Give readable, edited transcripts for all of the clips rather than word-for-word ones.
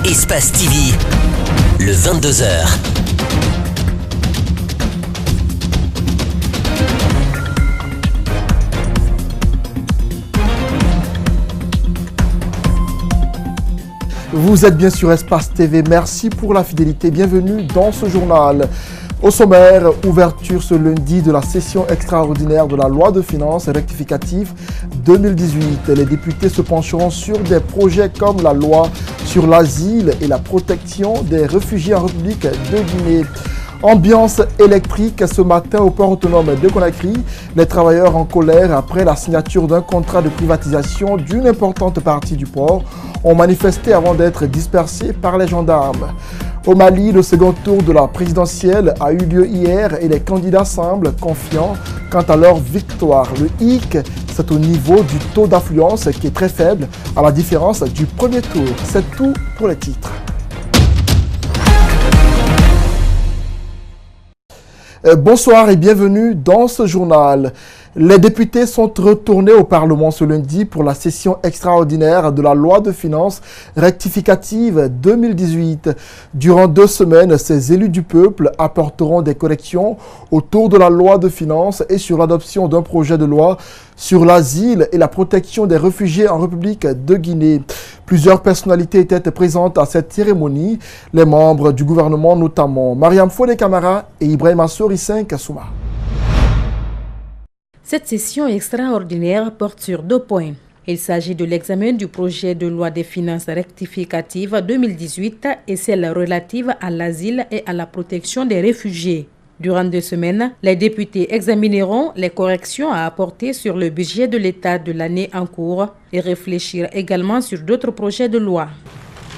Espace TV, le 22h. Vous êtes bien sur Espace TV, merci pour la fidélité, bienvenue dans ce journal. Au sommaire, ouverture ce lundi de la session extraordinaire de la loi de finances rectificative 2018. Les députés se pencheront sur des projets comme la loi sur l'asile et la protection des réfugiés en République de Guinée. Ambiance électrique ce matin au port autonome de Conakry. Les travailleurs en colère après la signature d'un contrat de privatisation d'une importante partie du port ont manifesté avant d'être dispersés par les gendarmes. Au Mali, le second tour de la présidentielle a eu lieu hier et les candidats semblent confiants quant à leur victoire. Le hic, c'est au niveau du taux d'affluence qui est très faible à la différence du premier tour. C'est tout pour les titres. Bonsoir et bienvenue dans ce journal. Les députés sont retournés au Parlement ce lundi pour la session extraordinaire de la loi de finances rectificative 2018. Durant 2 semaines, ces élus du peuple apporteront des corrections autour de la loi de finances et sur l'adoption d'un projet de loi sur l'asile et la protection des réfugiés en République de Guinée. Plusieurs personnalités étaient présentes à cette cérémonie, les membres du gouvernement notamment Mariam Fodé Camara et Ibrahima Sorissin Kassouma. Cette session extraordinaire porte sur 2 points. Il s'agit de l'examen du projet de loi des finances rectificative 2018 et celle relative à l'asile et à la protection des réfugiés. Durant 2 semaines, les députés examineront les corrections à apporter sur le budget de l'État de l'année en cours et réfléchir également sur d'autres projets de loi.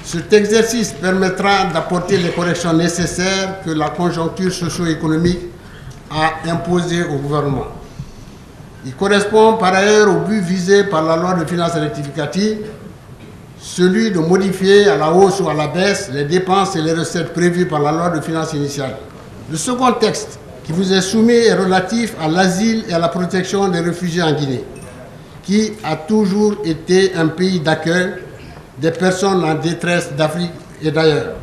Cet exercice permettra d'apporter les corrections nécessaires que la conjoncture socio-économique a imposées au gouvernement. Il correspond par ailleurs au but visé par la loi de finances rectificative, celui de modifier à la hausse ou à la baisse les dépenses et les recettes prévues par la loi de finances initiale. Le second texte qui vous est soumis est relatif à l'asile et à la protection des réfugiés en Guinée, qui a toujours été un pays d'accueil des personnes en détresse d'Afrique et d'ailleurs.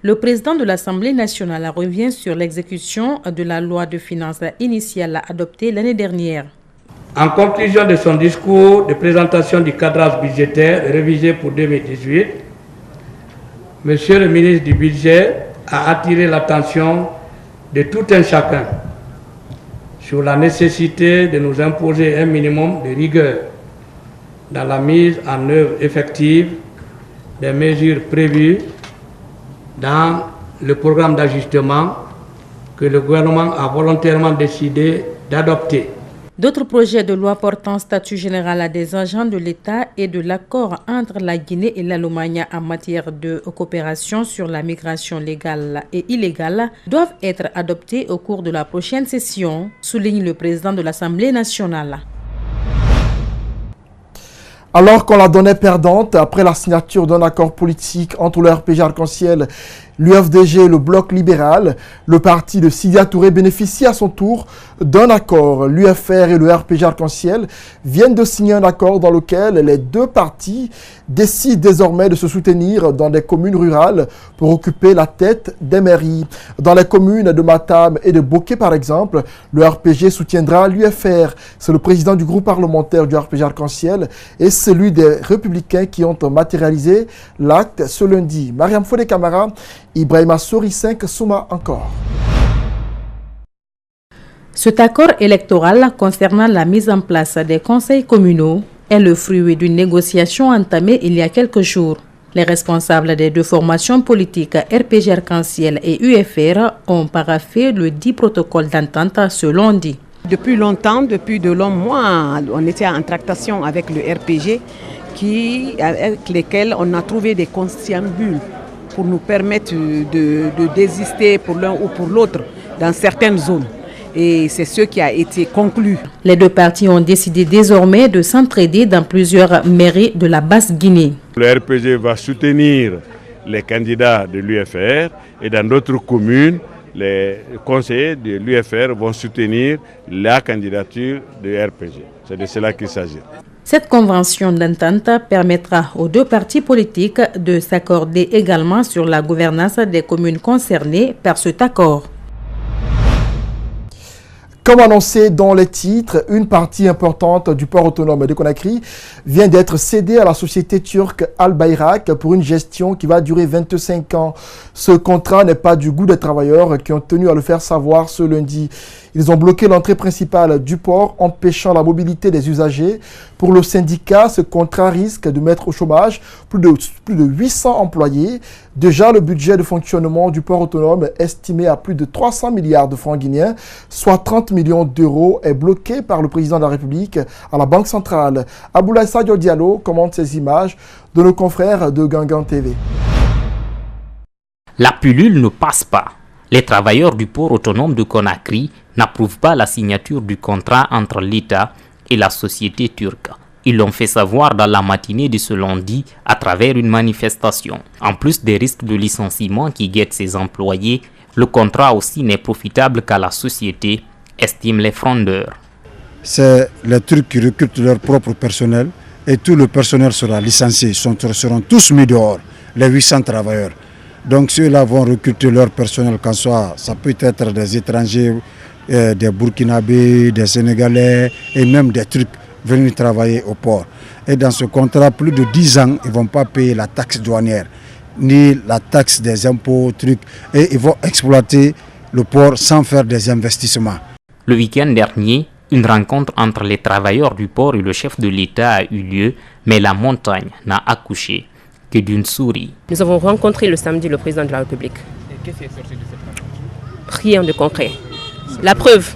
Le président de l'Assemblée nationale revient sur l'exécution de la loi de finances initiale adoptée l'année dernière. En conclusion de son discours de présentation du cadrage budgétaire révisé pour 2018, Monsieur le ministre du Budget a attiré l'attention de tout un chacun sur la nécessité de nous imposer un minimum de rigueur dans la mise en œuvre effective des mesures prévues dans le programme d'ajustement que le gouvernement a volontairement décidé d'adopter. D'autres projets de loi portant statut général des agents de l'État et de l'accord entre la Guinée et l'Allemagne en matière de coopération sur la migration légale et illégale doivent être adoptés au cours de la prochaine session, souligne le président de l'Assemblée nationale. Alors qu'on la donnait perdante après la signature d'un accord politique entre le RPG Arc-en-Ciel, l'UFDG et le Bloc libéral, le parti de Sidya Touré bénéficie à son tour d'un accord. L'UFR et le RPG Arc-en-Ciel viennent de signer un accord dans lequel les 2 partis décident désormais de se soutenir dans des communes rurales pour occuper la tête des mairies. Dans les communes de Matam et de Boké par exemple, le RPG soutiendra l'UFR. C'est le président du groupe parlementaire du RPG Arc-en-Ciel et celui des Républicains qui ont matérialisé l'acte ce lundi. Mariam Fodé Camara, Ibrahima Sorissin Kassouma encore. Cet accord électoral concernant la mise en place des conseils communaux est le fruit d'une négociation entamée il y a quelques jours. Les responsables des 2 formations politiques RPG Arc-en-Ciel et UFR ont paraphé le 10 protocole d'entente ce lundi. Depuis longtemps, depuis de longs mois, on était en tractation avec le RPG avec lesquels on a trouvé des conciliabules pour nous permettre de désister pour l'un ou pour l'autre dans certaines zones. Et c'est ce qui a été conclu. Les 2 partis ont décidé désormais de s'entraider dans plusieurs mairies de la Basse-Guinée. Le RPG va soutenir les candidats de l'UFR et dans d'autres communes, les conseillers de l'UFR vont soutenir la candidature de RPG. C'est de cela qu'il s'agit. Cette convention d'entente permettra aux deux partis politiques de s'accorder également sur la gouvernance des communes concernées par cet accord. Comme annoncé dans les titres, une partie importante du port autonome de Conakry vient d'être cédée à la société turque Al Bayrak pour une gestion qui va durer 25 ans. Ce contrat n'est pas du goût des travailleurs qui ont tenu à le faire savoir ce lundi. Ils ont bloqué l'entrée principale du port, empêchant la mobilité des usagers. Pour le syndicat, ce contrat risque de mettre au chômage plus de 800 employés. Déjà, le budget de fonctionnement du port autonome, estimé à plus de 300 milliards de francs guinéens, soit 30 millions d'euros, est bloqué par le président de la République à la Banque centrale. Aboulaye Sadio Diallo commente ces images de nos confrères de Gangan TV. La pilule ne passe pas. Les travailleurs du port autonome de Conakry n'approuvent pas la signature du contrat entre l'État et la société turque. Ils l'ont fait savoir dans la matinée de ce lundi à travers une manifestation. En plus des risques de licenciement qui guettent ses employés, le contrat aussi n'est profitable qu'à la société, estiment les frondeurs. C'est les Turcs qui recrutent leur propre personnel et tout le personnel sera licencié, seront tous mis dehors, les 800 travailleurs. Donc ceux-là vont recruter leur personnel, qu'en soit, ça peut être des étrangers, des Burkinabés, des Sénégalais et même des Turcs venus travailler au port. Et dans ce contrat, plus de 10 ans, ils ne vont pas payer la taxe douanière, ni la taxe des impôts, trucs, et ils vont exploiter le port sans faire des investissements. Le week-end dernier, une rencontre entre les travailleurs du port et le chef de l'État a eu lieu, mais la montagne n'a accouché que d'une souris. Nous avons rencontré le samedi le président de la République. Et qu'est-ce qui est sorti de cette rencontre? Rien de concret. La preuve,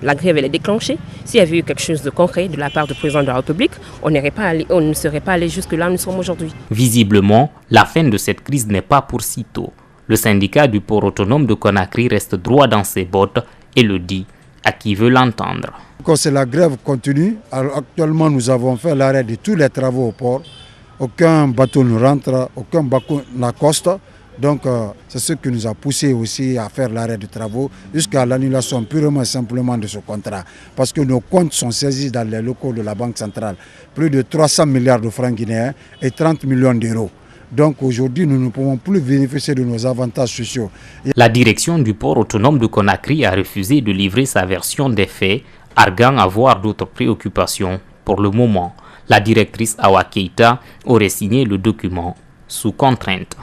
la grève elle est déclenchée. S'il y avait eu quelque chose de concret de la part du président de la République, on ne serait pas allé jusque là où nous sommes aujourd'hui. Visiblement, la fin de cette crise n'est pas pour si tôt. Le syndicat du port autonome de Conakry reste droit dans ses bottes et le dit à qui veut l'entendre. Quand la grève continue, alors actuellement nous avons fait l'arrêt de tous les travaux au port. Aucun bateau ne rentre, aucun bateau n'accoste. Donc c'est ce qui nous a poussé aussi à faire l'arrêt de travaux jusqu'à l'annulation purement et simplement de ce contrat. Parce que nos comptes sont saisis dans les locaux de la Banque centrale. Plus de 300 milliards de francs guinéens et 30 millions d'euros. Donc aujourd'hui, nous ne pouvons plus bénéficier de nos avantages sociaux. La direction du port autonome de Conakry a refusé de livrer sa version des faits, arguant avoir d'autres préoccupations pour le moment. La directrice Awa Keïta aurait signé le document sous contrainte.